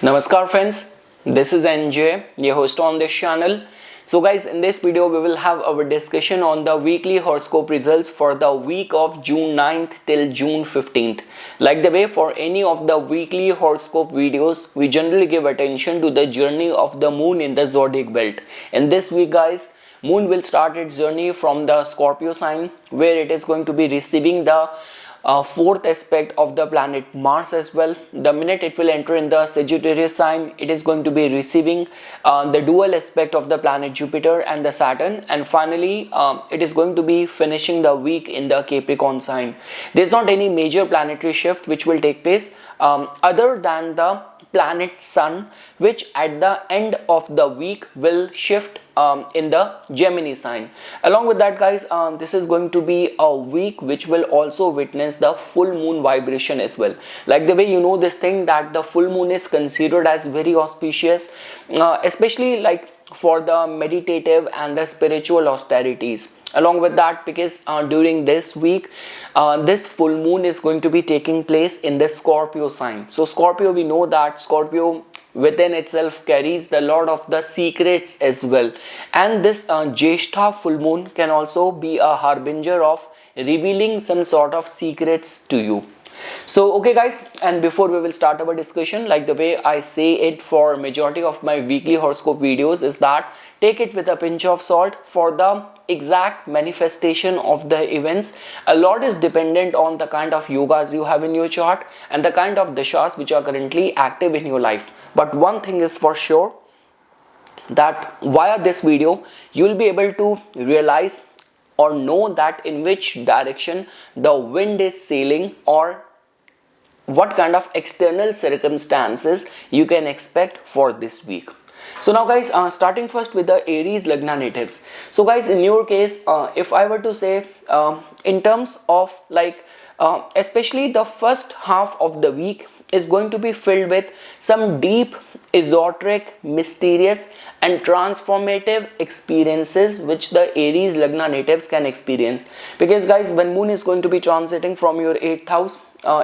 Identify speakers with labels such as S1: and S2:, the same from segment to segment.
S1: Namaskar friends, this is NJ, your host on this channel. So guys, in this video we will have our discussion on the weekly horoscope results for the week of June 9th till June 15th. Like the way for any of the weekly horoscope videos, we generally give attention to the journey of the moon in the zodiac belt. In this week guys, moon will start its journey from the Scorpio sign where it is going to be receiving the fourth aspect of the planet Mars as well. The minute it will enter in the Sagittarius sign, it is going to be receiving the dual aspect of the planet Jupiter and the Saturn, and finally it is going to be finishing the week in the Capricorn sign. There's not any major planetary shift which will take place other than the planet Sun, which at the end of the week will shift in the Gemini sign. Along with that guys, this is going to be a week which will also witness the full moon vibration as well. Like the way you know this thing that the full moon is considered as very auspicious, especially like for the meditative and the spiritual austerities. Along with that, because during this week this full moon is going to be taking place in the Scorpio sign. So Scorpio, we know that Scorpio within itself carries the lot of the secrets as well, and this Jyeshtha full moon can also be a harbinger of revealing some sort of secrets to you. So okay guys, and before we will start our discussion, like the way I say it for majority of my weekly horoscope videos is that take it with a pinch of salt. For the exact manifestation of the events, a lot is dependent on the kind of yogas you have in your chart and the kind of dashas which are currently active in your life. But one thing is for sure, that via this video you will be able to realize or know that in which direction the wind is sailing, or what kind of external circumstances you can expect for this week. So now guys, starting first with the Aries Lagna natives. So guys, in your case, if I were to say in terms of like especially the first half of the week is going to be filled with some deep, esoteric, mysterious and transformative experiences which the Aries Lagna natives can experience. Because guys, when moon is going to be transiting from your 8th house,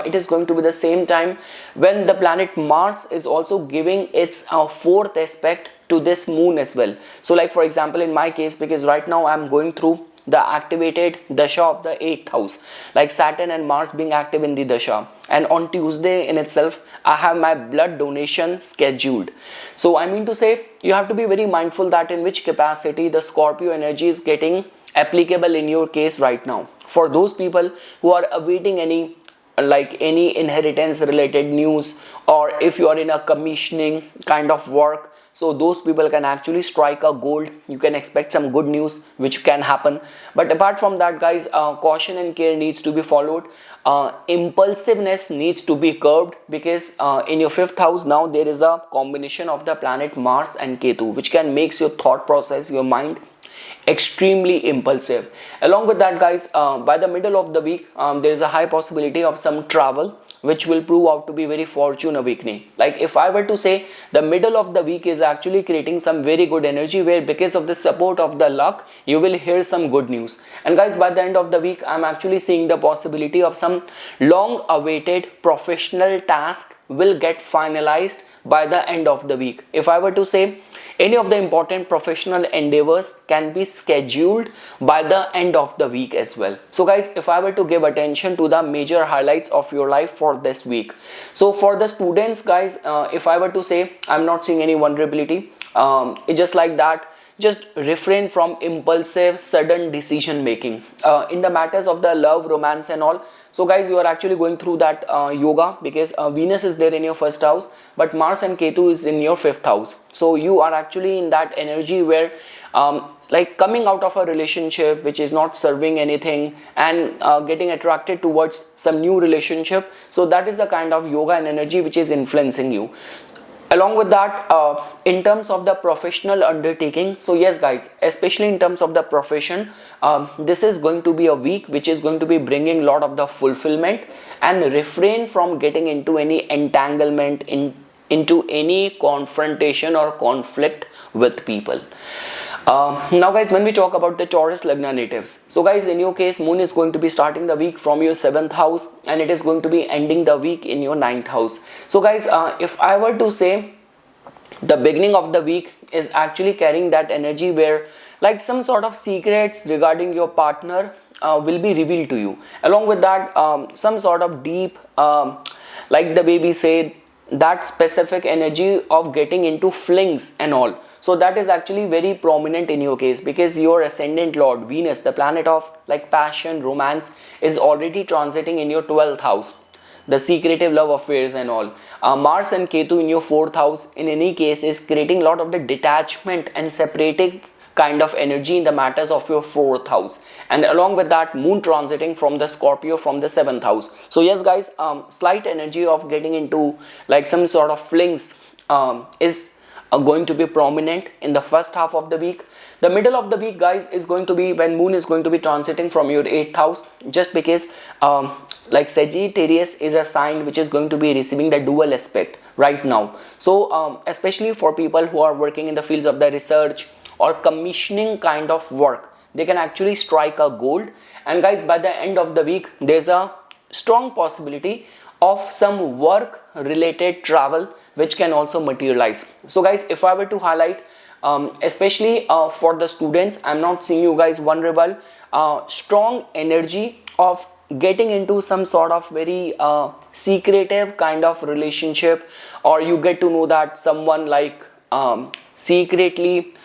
S1: it is going to be the same time when the planet Mars is also giving its fourth aspect to this moon as well. So like for example in my case, because right now I'm going through the activated dasha of the 8th house, like Saturn and Mars being active in the dasha, and on Tuesday in itself I have my blood donation scheduled. So I mean to say, you have to be very mindful that in which capacity the Scorpio energy is getting applicable in your case right now. For those people who are awaiting any inheritance related news, or if you are in a commissioning kind of work, so those people can actually strike a gold. You can expect some good news which can happen. But apart from that guys, caution and care needs to be followed. Impulsiveness needs to be curbed, because in your 5th house now there is a combination of the planet Mars and Ketu, which can make your thought process, your mind extremely impulsive. Along with that guys, by the middle of the week there is a high possibility of some travel which will prove out to be very fortune awakening. Like if I were to say, the middle of the week is actually creating some very good energy where because of the support of the luck you will hear some good news. And guys, by the end of the week I'm actually seeing the possibility of some long awaited professional task will get finalized by the end of the week. If I were to say, any of the important professional endeavors can be scheduled by the end of the week as well. So guys, if I were to give attention to the major highlights of your life for this week, so for the students guys, if I were to say, I'm not seeing any vulnerability. It's just like that, just refrain from impulsive sudden decision making in the matters of the love, romance and all. So guys, you are actually going through that yoga, because Venus is there in your 1st house, but Mars and Ketu is in your 5th house. So you are actually in that energy where like coming out of a relationship which is not serving anything and getting attracted towards some new relationship. So that is the kind of yoga and energy which is influencing you. Along with that, in terms of the professional undertaking, so yes guys, especially in terms of the profession, this is going to be a week which is going to be bringing a lot of the fulfillment, and refrain from getting into any entanglement, into any confrontation or conflict with people. Now guys, when we talk about the Taurus Lagna natives, so guys, in your case, moon is going to be starting the week from your 7th house and it is going to be ending the week in your 9th house. So guys, if I were to say, the beginning of the week is actually carrying that energy where like some sort of secrets regarding your partner will be revealed to you. Along with that, some sort of deep, like the way we say, that specific energy of getting into flings and all. So that is actually very prominent in your case because your ascendant lord Venus, the planet of like passion, romance, is already transiting in your 12th house, the secretive love affairs and all. Mars and Ketu in your 4th house in any case is creating a lot of the detachment and separating kind of energy in the matters of your 4th house, and along with that, moon transiting from the Scorpio from the 7th house. So yes guys, slight energy of getting into like some sort of flings is going to be prominent in the first half of the week. The middle of the week guys is going to be when moon is going to be transiting from your 8th house, just because like Sagittarius is a sign which is going to be receiving the dual aspect right now. So especially for people who are working in the fields of the research or commissioning kind of work, they can actually strike a gold. And guys, by the end of the week, there's a strong possibility of some work related travel which can also materialize. So guys, if I were to highlight, especially for the students, I'm not seeing you guys vulnerable. Strong energy of getting into some sort of very secretive kind of relationship, or you get to know that someone like secretly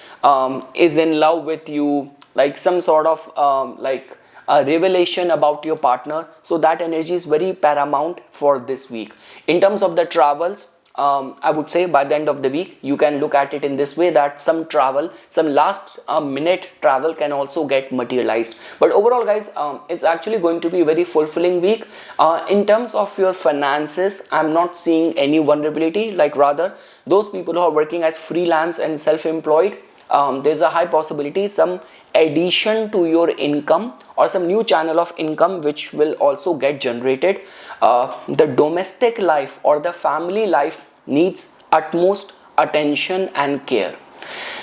S1: is in love with you, like some sort of like a revelation about your partner. So that energy is very paramount for this week. In terms of the travels, I would say by the end of the week, you can look at it in this way that some travel, some last minute travel can also get materialized. But overall guys, it's actually going to be a very fulfilling week. In terms of your finances, I'm not seeing any vulnerability, like rather those people who are working as freelance and self-employed, there's a high possibility some addition to your income or some new channel of income which will also get generated. The domestic life or the family life needs utmost attention and care.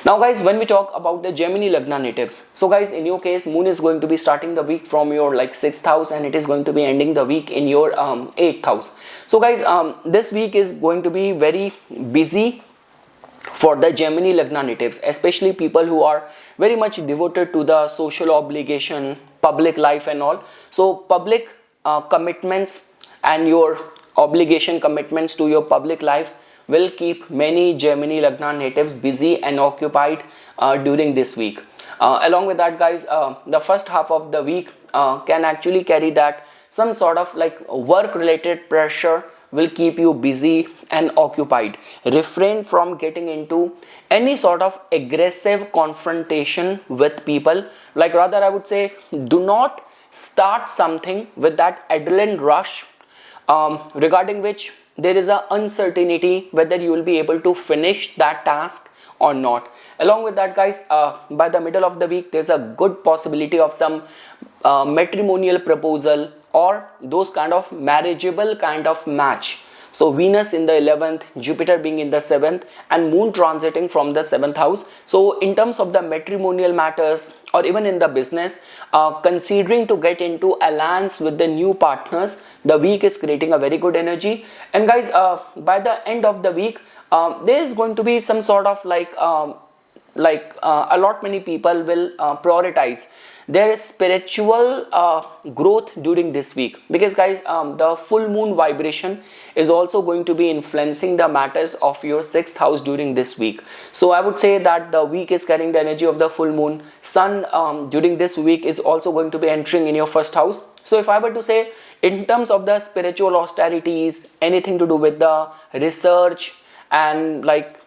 S1: Now guys, when we talk about the Gemini Lagna natives, so guys, in your case, moon is going to be starting the week from your like 6th house and it is going to be ending the week in your 8th house. So guys, this week is going to be very busy for the Gemini Lagna natives, especially people who are very much devoted to the social obligation, public life and all. So public commitments and your obligation commitments to your public life will keep many Gemini Lagna natives busy and occupied during this week. Along with that guys, the first half of the week can actually carry that some sort of like work related pressure will keep you busy and occupied. Refrain from getting into any sort of aggressive confrontation with people. Like rather, I would say, do not start something with that adrenaline rush regarding which there is a uncertainty whether you will be able to finish that task or not. Along with that guys, by the middle of the week, there's a good possibility of some matrimonial proposal or those kind of marriageable kind of match. So Venus in the 11th, Jupiter being in the 7th and moon transiting from the 7th house. So in terms of the matrimonial matters or even in the business, considering to get into alliance with the new partners, the week is creating a very good energy. And guys, by the end of the week, there is going to be some sort of like a lot many people will prioritize their spiritual growth during this week, because guys, the full moon vibration is also going to be influencing the matters of your 6th house during this week. So I would say that the week is carrying the energy of the full moon. Sun during this week is also going to be entering in your 1st house. So if I were to say in terms of the spiritual austerities, anything to do with the research and like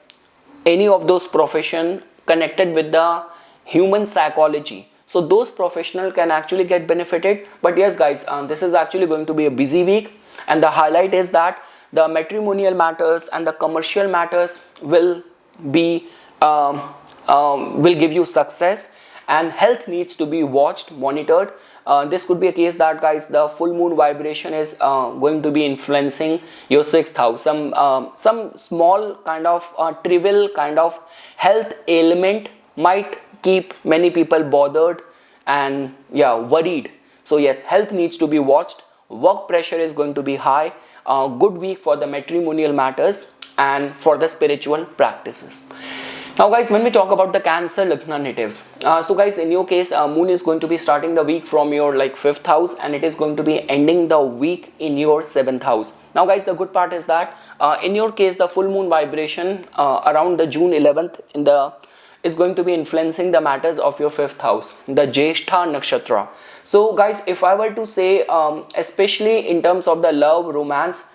S1: any of those profession connected with the human psychology, so those professionals can actually get benefited. But yes guys, this is actually going to be a busy week, and the highlight is that the matrimonial matters and the commercial matters will be will give you success, and health needs to be watched, monitored. This could be a case that guys, the full moon vibration is going to be influencing your 6th house. Some small kind of trivial kind of health ailment might keep many people bothered and worried. So yes, health needs to be watched. Work pressure is going to be high. Good week for the matrimonial matters and for the spiritual practices. Now guys, when we talk about the Cancer Lagna natives, so guys, in your case, moon is going to be starting the week from your like 5th house, and it is going to be ending the week in your 7th house. Now guys, the good part is that in your case, the full moon vibration around the June 11th is going to be influencing the matters of your 5th house, the Jyeshtha Nakshatra. So guys, if I were to say, especially in terms of the love, romance,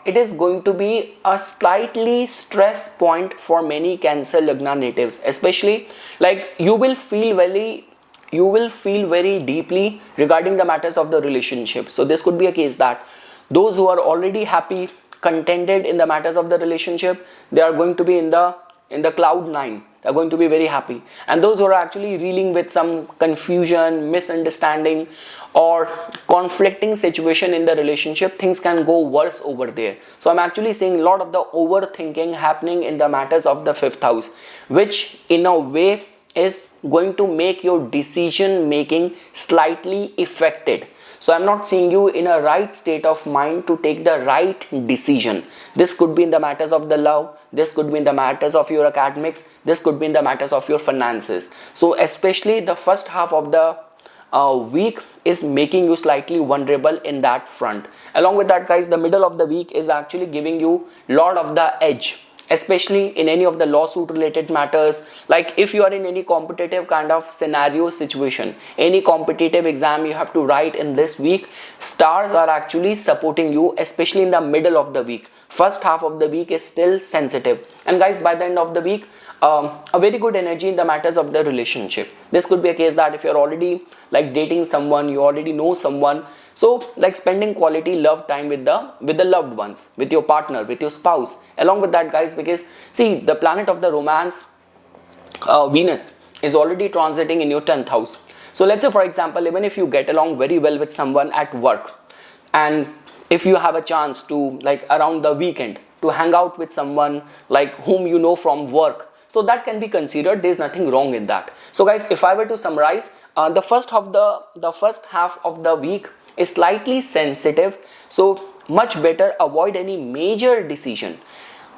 S1: it is going to be a slightly stress point for many Cancer Lagna natives, especially like you will feel very deeply regarding the matters of the relationship. So this could be a case that those who are already happy, contented in the matters of the relationship, they are going to be in the cloud nine. They're going to be very happy. And those who are actually reeling with some confusion, misunderstanding, or conflicting situation in the relationship, things can go worse over there. So I'm actually seeing a lot of the overthinking happening in the matters of the 5th house, which in a way is going to make your decision making slightly affected. So I'm not seeing you in a right state of mind to take the right decision. This could be in the matters of the love. This could be in the matters of your academics. This could be in the matters of your finances. So especially the first half of the week is making you slightly vulnerable in that front. Along with that guys, the middle of the week is actually giving you lot of the edge, especially in any of the lawsuit related matters. Like if you are in any competitive kind of scenario situation, any competitive exam you have to write in this week, stars are actually supporting you, especially in the middle of the week. First half of the week is still sensitive, and guys, by the end of the week, a very good energy in the matters of the relationship. This could be a case that if you're already like dating someone, you already know someone, so like spending quality love time with the loved ones, with your partner, with your spouse. Along with that guys, because see, the planet of the romance, Venus, is already transiting in your 10th house. So let's say for example, even if you get along very well with someone at work, and if you have a chance to like around the weekend to hang out with someone like whom you know from work, so that can be considered. There's nothing wrong in that. So guys, if I were to summarize, the first half of the week is slightly sensitive, so much better avoid any major decision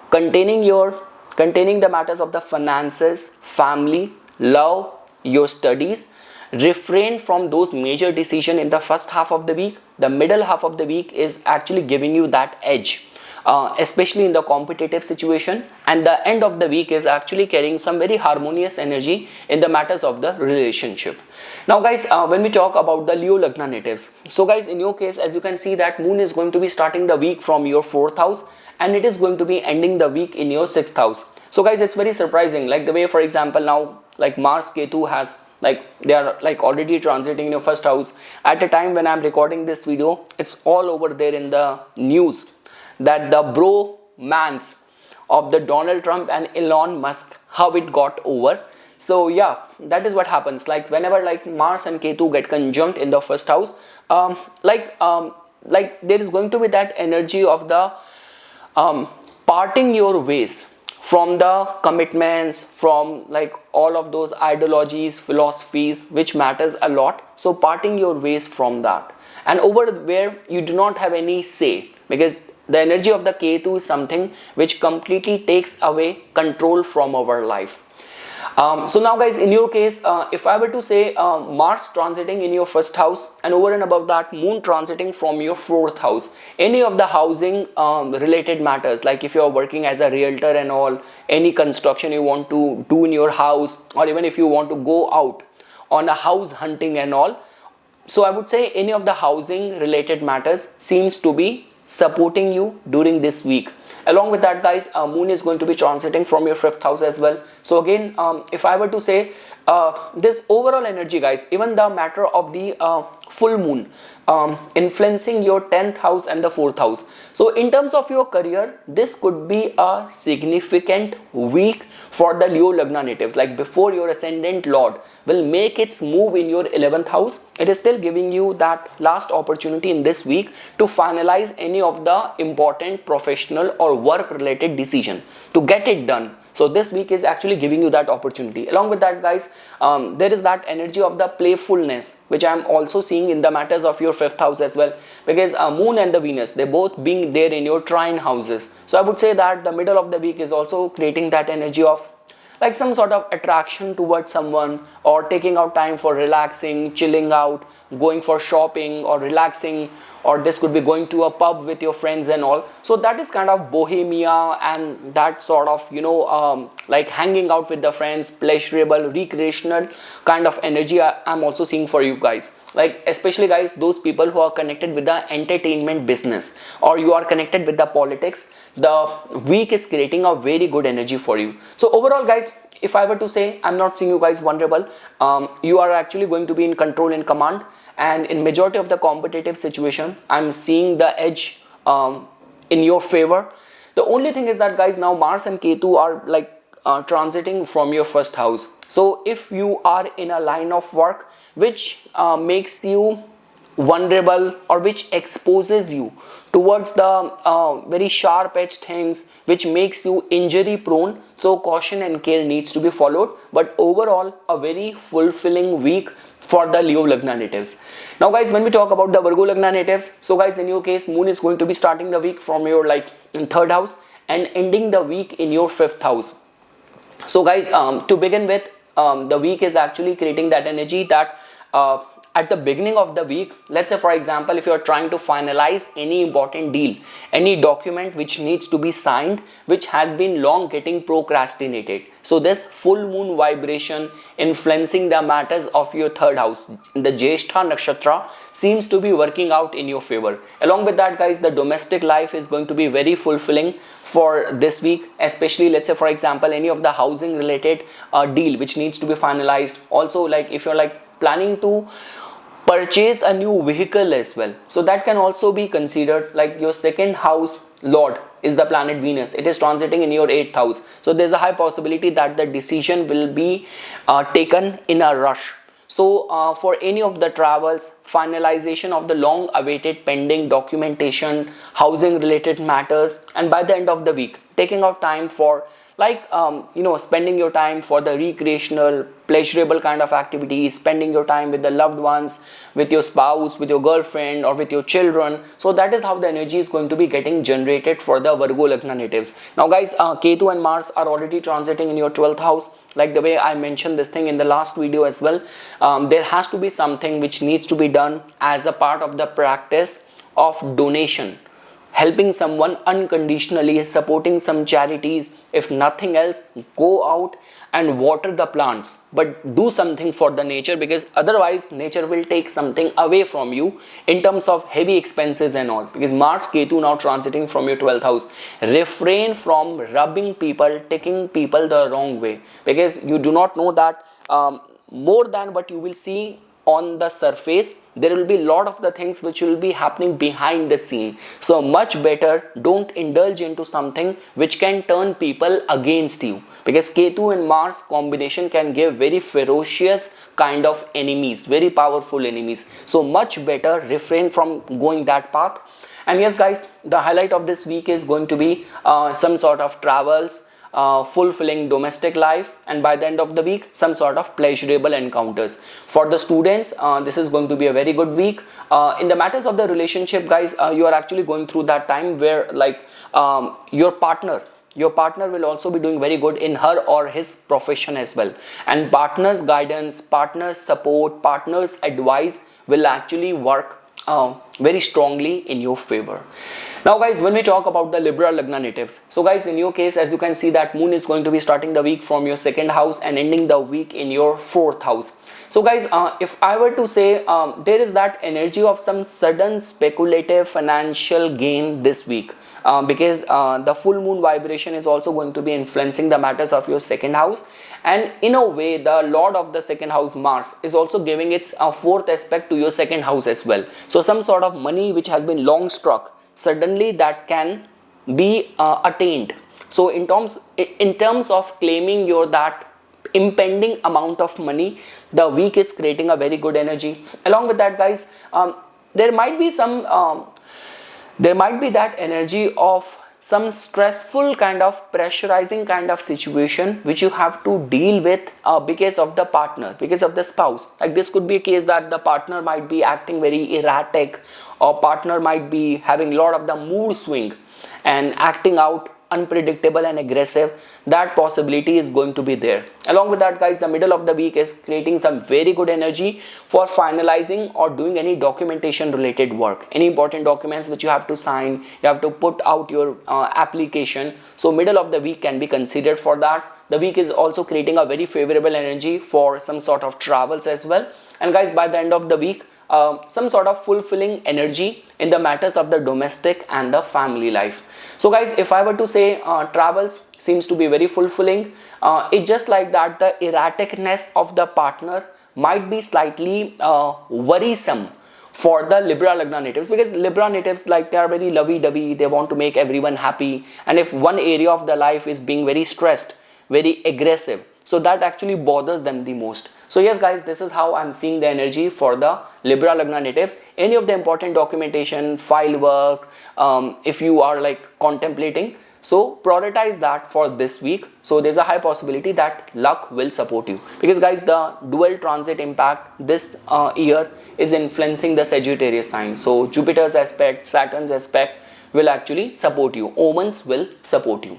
S1: containing the matters of the finances, family, love, your studies. Refrain from those major decisions in the first half of the week. The middle half of the week is actually giving you that edge, especially in the competitive situation, and the end of the week is actually carrying some very harmonious energy in the matters of the relationship. Now guys, when we talk about the Leo Lagna natives, so guys, in your case, as you can see that moon is going to be starting the week from your 4th house, and it is going to be ending the week in your 6th house. So guys, it's very surprising, like the way, for example, now like Mars Ketu has like they are like already transiting in your 1st house. At the time when I'm recording this video, it's all over there in the news that the bromance of the Donald Trump and Elon Musk, how it got over. So yeah, that is what happens. Like whenever like Mars and Ketu get conjunct in the 1st house, like there is going to be that energy of the parting your ways from the commitments, from like all of those ideologies, philosophies, which matters a lot. So parting your ways from that, and over where you do not have any say, because the energy of the Ketu is something which completely takes away control from our life. So now guys, in your case, if I were to say Mars transiting in your 1st house, and over and above that moon transiting from your 4th house, any of the housing related matters, like if you are working as a realtor and all, any construction you want to do in your house, or even if you want to go out on a house hunting and all, so I would say any of the housing related matters seems to be supporting you during this week. Along with that guys, moon is going to be transiting from your 5th house as well. So again, if I were to say this overall energy guys, even the matter of the full moon influencing your 10th house and the 4th house. So in terms of your career, this could be a significant week for the Leo Lagna natives. Like before your ascendant lord will make its move in your 11th house, it is still giving you that last opportunity in this week to finalize any of the important professional or work related decision, to get it done. So this week is actually giving you that opportunity. Along with that, guys, there is that energy of the playfulness, which I'm also seeing in the matters of your fifth house as well, because Moon and the Venus, they both being there in your trine houses. So I would say that the middle of the week is also creating that energy of like some sort of attraction towards someone, or taking out time for relaxing, chilling out, going for shopping or relaxing, or this could be going to a pub with your friends and all. So that is kind of bohemia and that sort of, like hanging out with the friends, pleasurable, recreational kind of energy I'm also seeing for you guys. Like especially guys, those people who are connected with the entertainment business, or you are connected with the politics, the week is creating a very good energy for you. So overall guys, if I were to say, I'm not seeing you guys vulnerable. You are actually going to be in control and command, and in majority of the competitive situation, I'm seeing the edge in your favor. The only thing is that guys, now Mars and Ketu are like transiting from your first house. So if you are in a line of work which makes you vulnerable, or which exposes you towards the very sharp edge things which makes you injury prone, so caution and care needs to be followed. But overall, a very fulfilling week for the Leo Lagna natives. Now guys, when we talk about the Virgo Lagna natives, so guys, in your case, Moon is going to be starting the week from your like in third house and ending the week in your fifth house. So guys, to begin with, the week is actually creating that energy that at the beginning of the week, let's say for example, if you are trying to finalize any important deal, any document which needs to be signed, which has been long getting procrastinated, so this full moon vibration influencing the matters of your third house, the Jyeshtha nakshatra, seems to be working out in your favor. Along with that guys, the domestic life is going to be very fulfilling for this week, especially let's say for example, any of the housing related deal which needs to be finalized. Also, like if you're like planning to purchase a new vehicle as well, so that can also be considered. Like your second house lord is the planet Venus, it is transiting in your 8th house, so there's a high possibility that the decision will be taken in a rush. So for any of the travels, finalization of the long awaited pending documentation, housing related matters, and by the end of the week, taking out time for like spending your time for the recreational, pleasurable kind of activities, spending your time with the loved ones, with your spouse, with your girlfriend, or with your children. So that is how the energy is going to be getting generated for the Virgo Lagna natives. Now guys, Ketu and Mars are already transiting in your 12th house. Like the way I mentioned this thing in the last video as well, there has to be something which needs to be done as a part of the practice of donation, helping someone unconditionally, supporting some charities. If nothing else, go out and water the plants, but do something for the nature, because otherwise nature will take something away from you in terms of heavy expenses and all. Because Mars Ketu now transiting from your 12th house, refrain from rubbing people, taking people the wrong way, because you do not know that more than what you will see on the surface, there will be a lot of the things which will be happening behind the scene. So much better don't indulge into something which can turn people against you, because Ketu and Mars combination can give very ferocious kind of enemies, very powerful enemies. So much better refrain from going that path. And yes guys, the highlight of this week is going to be some sort of travels, fulfilling domestic life, and by the end of the week, some sort of pleasurable encounters. For the students, this is going to be a very good week. In the matters of the relationship guys, you are actually going through that time where like your partner will also be doing very good in her or his profession as well, and partner's guidance, partner's support, partner's advice will actually work very strongly in your favor. Now guys, when we talk about the Libra Lagna natives, so guys, in your case, as you can see that Moon is going to be starting the week from your second house and ending the week in your 4th house. So guys, if I were to say, there is that energy of some sudden speculative financial gain this week, because the full moon vibration is also going to be influencing the matters of your second house, and in a way the lord of the second house, Mars, is also giving its 4th aspect to your second house as well. So some sort of money which has been long struck, suddenly that can be attained. So in terms of claiming your that impending amount of money, the week is creating a very good energy. Along with that guys, there might be that energy of some stressful kind of pressurizing kind of situation which you have to deal with because of the partner, because of the spouse. Like this could be a case that the partner might be acting very erratic, or partner might be having a lot of the mood swing and acting out unpredictable and aggressive. That possibility is going to be there. Along with that, guys, the middle of the week is creating some very good energy for finalizing or doing any documentation related work, any important documents which you have to sign, you have to put out your application. So middle of the week can be considered for that. The week is also creating a very favorable energy for some sort of travels as well. And guys, by the end of the week, some sort of fulfilling energy in the matters of the domestic and the family life. So guys, if I were to say travels seems to be very fulfilling, it's just like that the erraticness of the partner might be slightly worrisome for the Libra Lagna natives, because Libra natives, like, they are very lovey-dovey, they want to make everyone happy, and if one area of the life is being very stressed, very aggressive, so that actually bothers them the most. So yes guys, this is how I'm seeing the energy for the Libra Lagna natives. Any of the important documentation, file work, if you are like contemplating, so prioritize that for this week. So there's a high possibility that luck will support you, because guys, the dual transit impact this year is influencing the Sagittarius sign. So Jupiter's aspect, Saturn's aspect will actually support you. Omens will support you.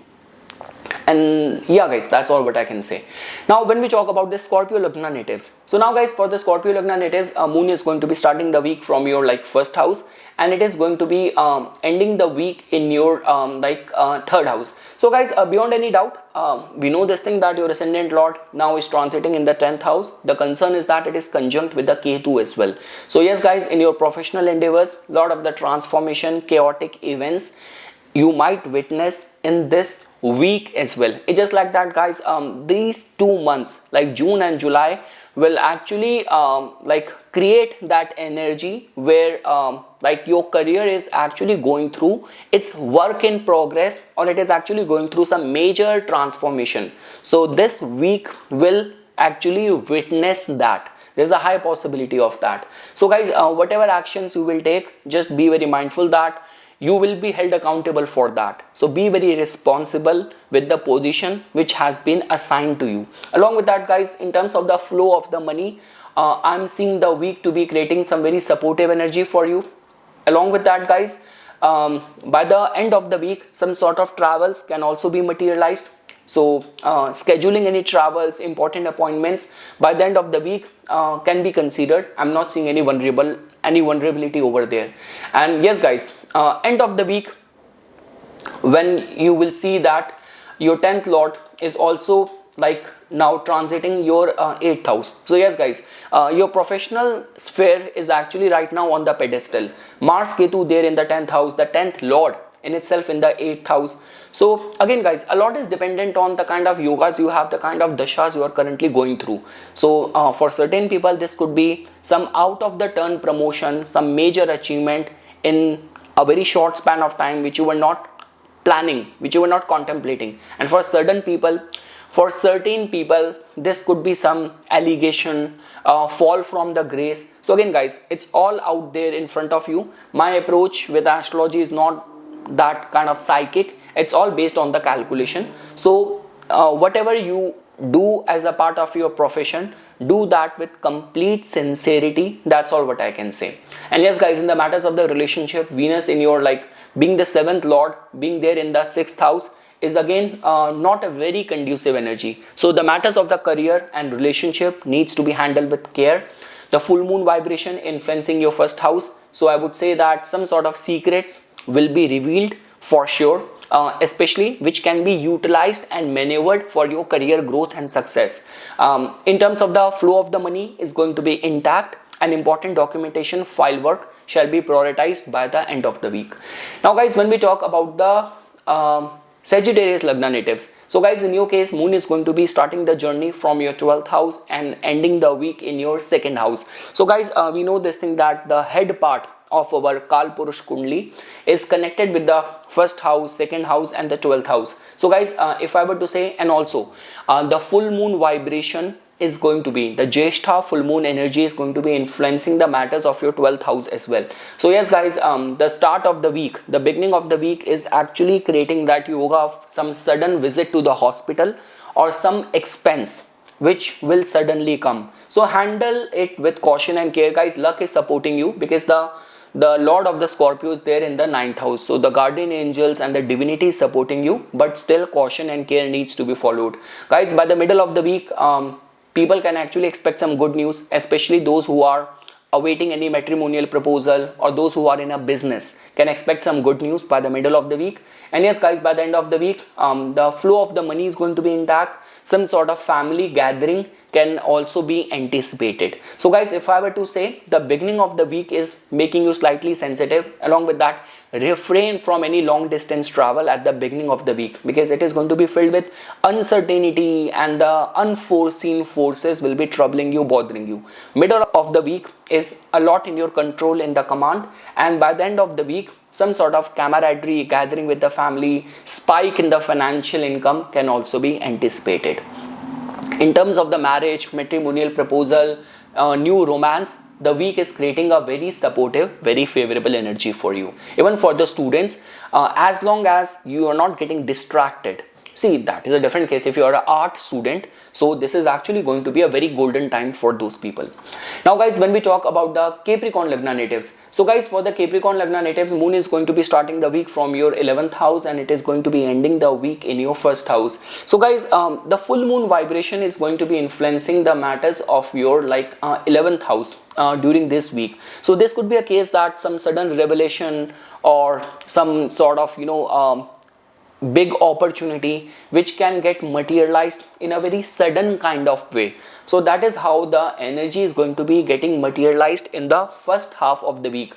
S1: And yeah guys, that's all what I can say. Now when we talk about the Scorpio Lagna natives, so now guys, for the Scorpio Lagna natives, moon is going to be starting the week from your like first house, and it is going to be ending the week in your third house. So guys, beyond any doubt, we know this thing that your ascendant lord now is transiting in the 10th house. The concern is that it is conjunct with the Ketu as well. So yes guys, in your professional endeavors, lot of the transformation, chaotic events you might witness in this week as well. It's just like that guys, these 2 months like June and July will actually like create that energy where like your career is actually going through its work in progress, or it is actually going through some major transformation. So this week will actually witness that. There's a high possibility of that. So guys, whatever actions you will take, just be very mindful that you will be held accountable for that. So be very responsible with the position which has been assigned to you. Along with that guys, in terms of the flow of the money, I'm seeing the week to be creating some very supportive energy for you. Along with that guys, by the end of the week, some sort of travels can also be materialized. So scheduling any travels, important appointments by the end of the week can be considered. I'm not seeing any vulnerability over there. And yes guys, end of the week, when you will see that your 10th lord is also like now transiting your 8th house. So yes guys, your professional sphere is actually right now on the pedestal. Mars Ketu there in the 10th house, the 10th lord in itself in the 8th house. So again guys, a lot is dependent on the kind of yogas you have, the kind of dashas you are currently going through. So for certain people, this could be some out of the turn promotion, some major achievement in a very short span of time which you were not planning, which you were not contemplating. And for certain people, this could be some allegation, fall from the grace. So again guys, it's all out there in front of you. My approach with astrology is not that kind of psychic. It's all based on the calculation. So whatever you do as a part of your profession, do that with complete sincerity. That's all what I can say. And yes guys, in the matters of the relationship, Venus in your like being the 7th lord, being there in the 6th house is again not a very conducive energy. So the matters of the career and relationship needs to be handled with care. The full moon vibration influencing your first house, so I would say that some sort of secrets will be revealed for sure, especially which can be utilized and maneuvered for your career growth and success. In terms of the flow of the money is going to be intact, and important documentation, file work shall be prioritized by the end of the week. Now guys, when we talk about the Sagittarius Lagna natives, so guys, in your case, moon is going to be starting the journey from your 12th house and ending the week in your 2nd house. So guys, we know this thing that the head part of our Kalpurush Kundli is connected with the 1st house, 2nd house and the 12th house. So guys, if I were to say, and also the full moon vibration is going to be, the Jyeshtha full moon energy is going to be influencing the matters of your 12th house as well. So yes guys, the start of the week, the beginning of the week is actually creating that yoga of some sudden visit to the hospital or some expense which will suddenly come. So handle it with caution and care guys. Luck is supporting you because the Lord of the Scorpio is there in the 9th house. So the guardian angels and the divinity is supporting you, but still caution and care needs to be followed. Guys, by the middle of the week, people can actually expect some good news, especially those who are awaiting any matrimonial proposal or those who are in a business can expect some good news by the middle of the week. And yes guys, by the end of the week, the flow of the money is going to be intact. Some sort of family gathering can also be anticipated. So guys, if I were to say, the beginning of the week is making you slightly sensitive. Along with that, refrain from any long distance travel at the beginning of the week because it is going to be filled with uncertainty and the unforeseen forces will be troubling you, bothering you. Middle of the week is a lot in your control in the command, and by the end of the week, some sort of camaraderie, gathering with the family, spike in the financial income can also be anticipated. In terms of the marriage, matrimonial proposal, new romance, the week is creating a very supportive, very favorable energy for you. Even for the students, as long as you are not getting distracted. See, that is a different case if you are an art student. So this is actually going to be a very golden time for those people. Now guys, when we talk about the Capricorn Lagna natives, so guys, for the Capricorn Lagna natives, moon is going to be starting the week from your 11th house and it is going to be ending the week in your first house. So guys, the full moon vibration is going to be influencing the matters of your 11th house during this week. So this could be a case that some sudden revelation or some sort of big opportunity which can get materialized in a very sudden kind of way. So that is how the energy is going to be getting materialized in the first half of the week.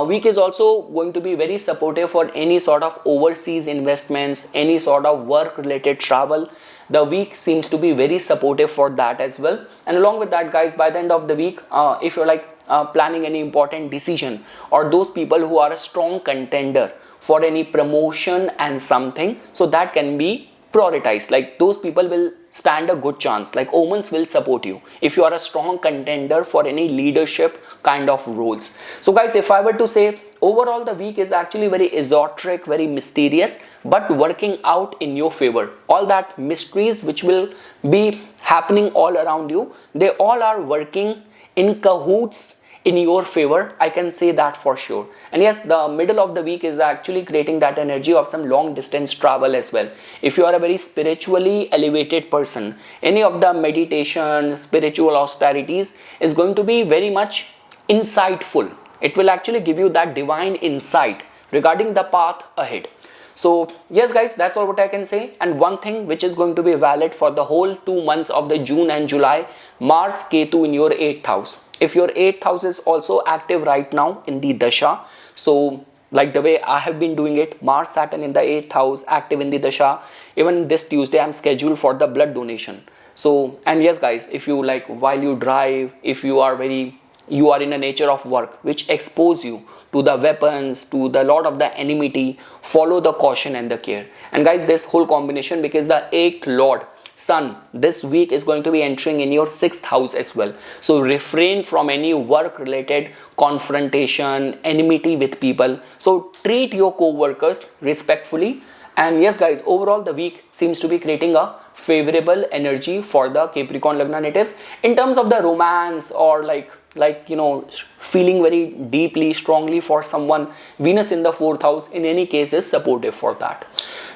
S1: Week is also going to be very supportive for any sort of overseas investments, any sort of work related travel. The week seems to be very supportive for that as well. And along with that guys, by the end of the week, if you're planning any important decision, or those people who are a strong contender for any promotion and something, so that can be prioritized. Like those people will stand a good chance, like omens will support you if you are a strong contender for any leadership kind of roles. So guys, if I were to say, overall the week is actually very esoteric, very mysterious, but working out in your favor. All that mysteries which will be happening all around you, they all are working in cahoots in your favor. I can say that for sure. And yes, the middle of the week is actually creating that energy of some long distance travel as well. If you are a very spiritually elevated person, any of the meditation, spiritual austerities is going to be very much insightful. It will actually give you that divine insight regarding the path ahead. So yes guys, that's all what I can say. And one thing which is going to be valid for the whole 2 months of the June and July, Mars Ketu in your 8th house. If your 8th house is also active right now in the Dasha, so like the way I have been doing it, Mars Saturn in the 8th house, active in the Dasha. Even this Tuesday I'm scheduled for the blood donation. So, and yes guys, if you while you drive, if you are in a nature of work which expose you to the weapons, to the lot of the enmity, follow the caution and the care. And guys, this whole combination, because the 8th Lord Sun this week is going to be entering in your 6th house as well. So refrain from any work related confrontation, enmity with people. So treat your co-workers respectfully. And yes guys, overall the week seems to be creating a favorable energy for the Capricorn Lagna natives. In terms of the romance or feeling very deeply, strongly for someone, Venus in the 4th house in any case is supportive for that.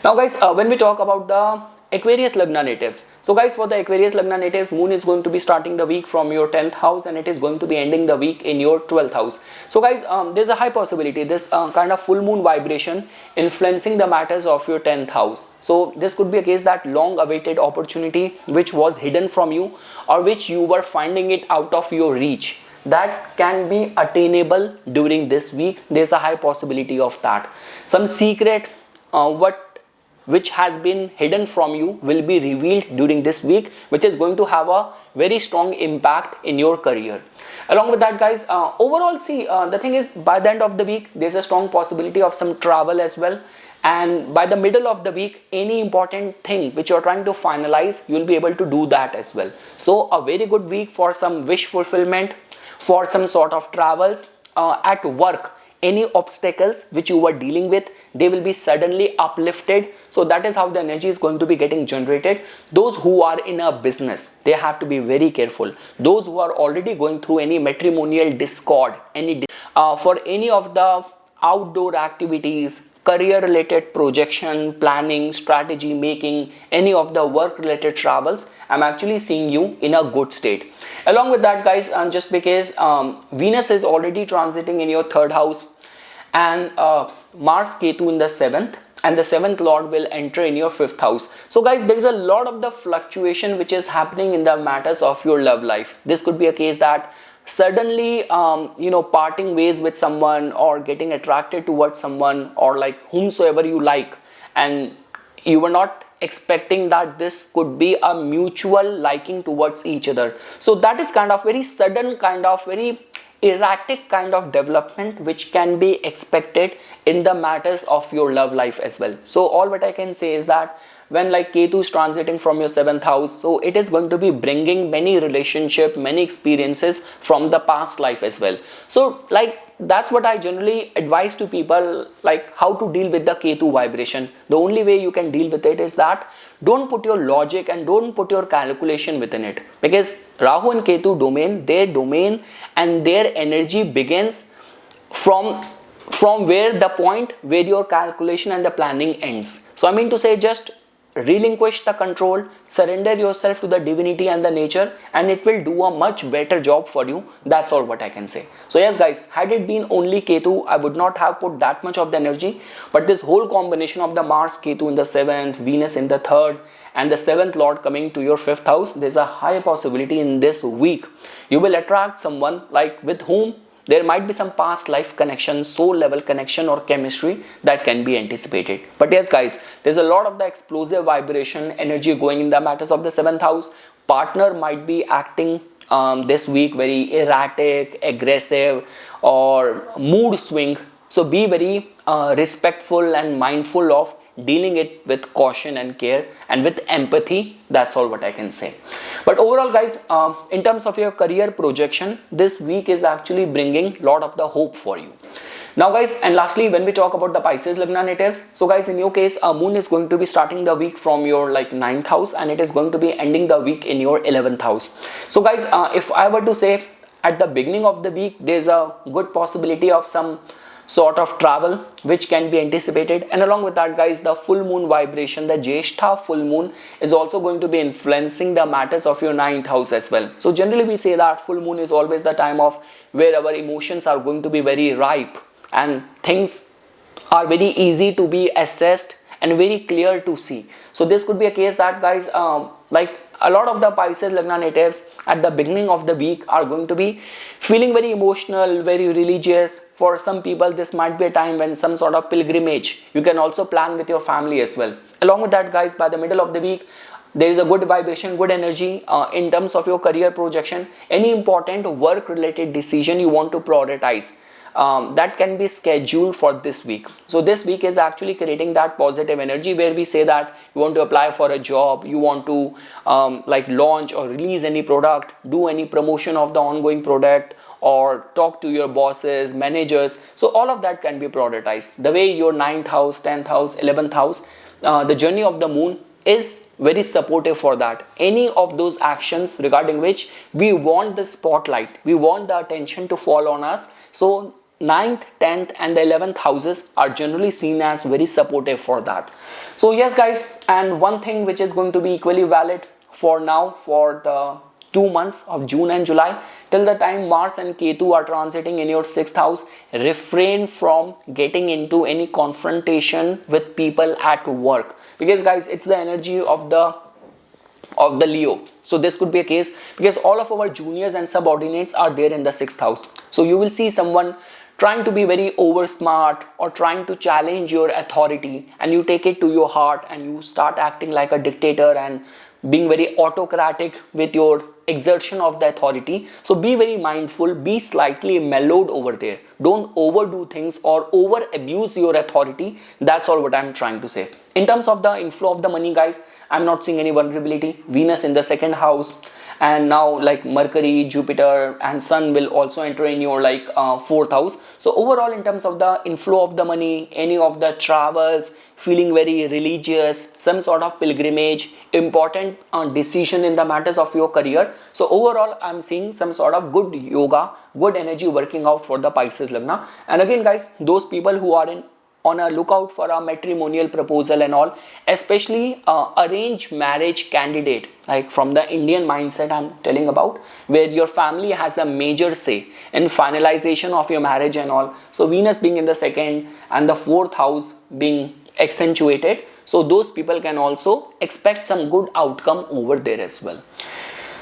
S1: Now guys, when we talk about the Aquarius Lagna natives, so guys, for the Aquarius Lagna natives, moon is going to be starting the week from your 10th house and it is going to be ending the week in your 12th house. So guys, there's a high possibility this kind of full moon vibration influencing the matters of your 10th house. So this could be a case that long awaited opportunity which was hidden from you or which you were finding it out of your reach, that can be attainable during this week. There's a high possibility of that. Some secret what which has been hidden from you will be revealed during this week, which is going to have a very strong impact in your career. Along with that, guys, overall, see, the thing is, by the end of the week, there's a strong possibility of some travel as well. And by the middle of the week, any important thing which you're trying to finalize, you'll be able to do that as well. So a very good week for some wish fulfillment, for some sort of travels. At work, any obstacles which you were dealing with, they will be suddenly uplifted. So that is how the energy is going to be getting generated. Those who are in a business, they have to be very careful. Those who are already going through any matrimonial discord, for any of the outdoor activities, career related projection, planning, strategy making, any of the work related travels, I'm actually seeing you in a good state. Along with that, guys, just because Venus is already transiting in your third house, and Mars Ketu in the seventh, and the seventh lord will enter in your fifth house. So guys, there is a lot of the fluctuation which is happening in the matters of your love life. This could be a case that suddenly parting ways with someone, or getting attracted towards someone, or like whomsoever you like, and you were not expecting that this could be a mutual liking towards each other. So that is kind of very sudden, kind of very erratic kind of development which can be expected in the matters of your love life as well. So all what I can say is that when like Ketu is transiting from your seventh house, so it is going to be bringing many relationship, many experiences from the past life as well. So like that's what I generally advise to people, like how to deal with the Ketu vibration. The only way you can deal with it is that don't put your logic and don't put your calculation within it, because Rahu and Ketu domain and their energy begins from where the point where your calculation and the planning ends. So I mean to say, just relinquish the control, surrender yourself to the divinity and the nature, and it will do a much better job for you. That's all what I can say. So yes guys, had it been only Ketu, I would not have put that much of the energy, but this whole combination of the Mars Ketu in the seventh, Venus in the third, and the seventh lord coming to your fifth house, there's a high possibility in this week you will attract someone like with whom there might be some past life connection, soul level connection or chemistry that can be anticipated. But yes guys, there's a lot of the explosive vibration energy going in the matters of the seventh house. Partner might be acting this week very erratic, aggressive, or mood swing. So be very respectful and mindful of dealing it with caution and care and with empathy. That's all what I can say. But overall guys, in terms of your career projection, this week is actually bringing a lot of the hope for you. Now guys, and lastly, when we talk about the Pisces Lagna natives, so guys, in your case, moon is going to be starting the week from your like 9th house, and it is going to be ending the week in your 11th house. So guys, if I were to say at the beginning of the week, there's a good possibility of some sort of travel which can be anticipated, and along with that guys, the full moon vibration, the Jyeshtha full moon, is also going to be influencing the matters of your 9th house as well. So generally we say that full moon is always the time of where our emotions are going to be very ripe and things are very easy to be assessed and very clear to see. So this could be a case that guys, like a lot of the Pisces Lagna natives at the beginning of the week are going to be feeling very emotional, very religious. For some people, this might be a time when some sort of pilgrimage you can also plan with your family as well. Along with that guys, by the middle of the week, there is a good vibration, good energy in terms of your career projection. Any important work related decision you want to prioritize, that can be scheduled for this week. So this week is actually creating that positive energy where we say that you want to apply for a job, you want to like launch or release any product, do any promotion of the ongoing product, or talk to your bosses, managers. So all of that can be prioritized. The way your 9th house, 10th house, 11th house, the journey of the moon is very supportive for that. Any of those actions regarding which we want the spotlight, we want the attention to fall on us. So 9th, 10th and the 11th houses are generally seen as very supportive for that. So yes guys, and one thing which is going to be equally valid for now, for the 2 months of June and July, till the time Mars and Ketu are transiting in your 6th house, refrain from getting into any confrontation with people at work, because guys, it's the energy of the Leo. So this could be a case because all of our juniors and subordinates are there in the 6th house. So you will see someone trying to be very over smart or trying to challenge your authority, and you take it to your heart and you start acting like a dictator and being very autocratic with your exertion of the authority. So be very mindful, be slightly mellowed over there. Don't overdo things or over abuse your authority. That's all what I'm trying to say. In terms of the inflow of the money, guys, I'm not seeing any vulnerability. Venus in the second house, and now like Mercury, Jupiter and Sun will also enter in your like fourth house. So overall, in terms of the inflow of the money, any of the travels, feeling very religious, some sort of pilgrimage, important decision in the matters of your career. So overall, I'm seeing some sort of good yoga, good energy working out for the Pisces Lagna. And again, guys, those people who are on a lookout for a matrimonial proposal and all, especially arranged marriage candidate, like from the Indian mindset I'm telling about, where your family has a major say in finalization of your marriage and all. So Venus being in the second and the fourth house being accentuated, so those people can also expect some good outcome over there as well.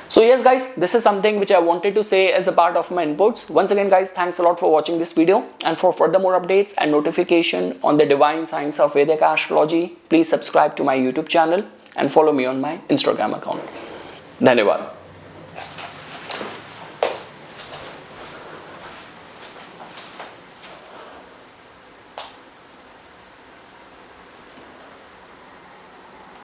S1: So yes guys, this is something which I wanted to say as a part of my inputs. Once again guys, thanks a lot for watching this video, and for further more updates and notification on the divine science of Vedic astrology, please subscribe to my YouTube channel and follow me on my Instagram account. Dhanyavad.